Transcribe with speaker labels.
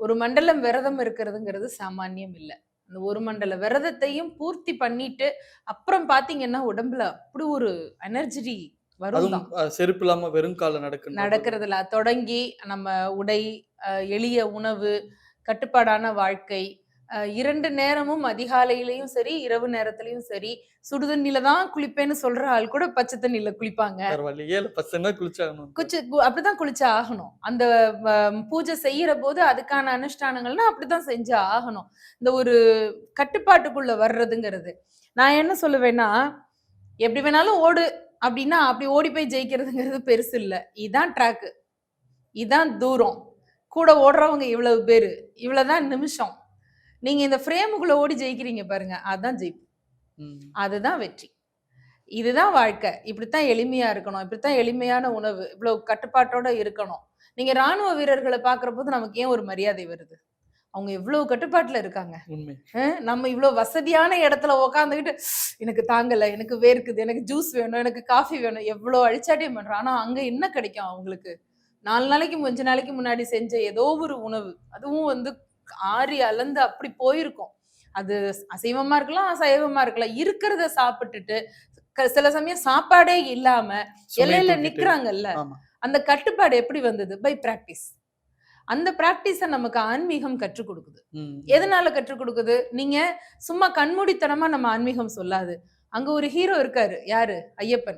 Speaker 1: ஒரு மண்டலம் விரதம் இருக்கிறதுங்கிறது சாமானியம் இல்ல. அந்த ஒரு மண்டல விரதத்தையும் பூர்த்தி பண்ணிட்டு, அப்புறம் பார்த்தீங்கன்னா, உடம்புல அப்படி ஒரு எனர்ஜி வரும்
Speaker 2: அதுவும்
Speaker 1: தான்.
Speaker 2: செருப்பு இல்லாம வெறும் கால்ல நடக்கின்ற போது.
Speaker 1: நடக்கிறதுல தொடங்கி நம்ம உடை, எளிய உணவு, கட்டுப்பாடான வாழ்க்கை, 2 நேரமும் அதிகாலையிலயும் சரி, இரவு நேரத்திலயும் சரி, சுடுதண்ணீல தான் குளிப்பேன்னு சொல்ற ஆள் கூட பச்சை தண்ணீல குளிப்பாங்க.
Speaker 2: பரவாயில்லையே! 7 பர்சன்ட்னா குளிச்சாகணும்.
Speaker 1: அப்படிதான் குளிச்சு ஆகணும். அந்த வ பூஜை செய்யறபோது அதுக்கான அனுஷ்டானங்கள்னா அப்படிதான் செஞ்சு ஆகணும். இந்த ஒரு கட்டுப்பாட்டுக்குள்ள வர்றதுங்கிறது. நான் என்ன சொல்லுவேன்னா, எப்படி வேணாலும் ஓடு அப்படின்னா, அப்படி ஓடி போய் ஜெயிக்கிறதுங்கிறது பெருசு இல்ல. இதான் ட்ராக்கு. இதான் தூரம். கூட ஓடுறவங்க இவ்வளவு பேரு. இவ்வளவுதான் நிமிஷம். நீங்க இந்த ஃப்ரேமுக்குள்ள ஓடி ஜெயிக்கிறீங்க பாருங்க. அதான் ஜெயிப்பு. அதுதான் வெற்றி. இதுதான் வாழ்க்கை. இப்படித்தான் எளிமையா இருக்கணும். இப்படித்தான் எளிமையான உணவு. இவ்வளவு கட்டுப்பாட்டோட இருக்கணும். நீங்க ராணுவ வீரர்கள பார்க்கிறபோது நமக்கு ஏன் ஒரு மரியாதை வருது? அவங்க எவ்வளவு கட்டுப்பாட்டுல இருக்காங்க.
Speaker 2: உண்மை.
Speaker 1: நம்ம இவ்வளவு வசதியான இடத்துல உட்கார்ந்துகிட்டு எனக்கு தாங்கல, எனக்கு வேர்க்குது, எனக்கு ஜூஸ் வேணும், எனக்கு காஃபி வேணும், எவ்வளவு அழிச்சாட்டியம் பண்றோம். ஆனா அங்க என்ன கிடைக்கும் அவங்களுக்கு? 4 நாளைக்கு 5 நாளைக்கு முன்னாடி செஞ்ச ஏதோ ஒரு உணவு. அதுவும் வந்து ஆறி அளந்து அப்படி போயிருக்கும். அது அசைவமா இருக்கலாம், சைவமா இருக்கலாம். இருக்கிறத சாப்பிட்டுட்டு சில சமயம் சாப்பாடே இல்லாம எல்லையில நிக்கிறாங்கல்ல. அந்த கட்டுப்பாடு எப்படி வந்தது? By practice. அந்த பிராக்டிஸ நமக்கு ஆன்மீகம் கற்றுக் கொடுக்குது. எதனால கற்றுக் கொடுக்குது? நீங்க சும்மா கண்மூடித்தனமா நம்ம ஆன்மீகம் சொல்லாது. அங்க ஒரு ஹீரோ இருக்காரு. யாரு? ஐயப்பன்.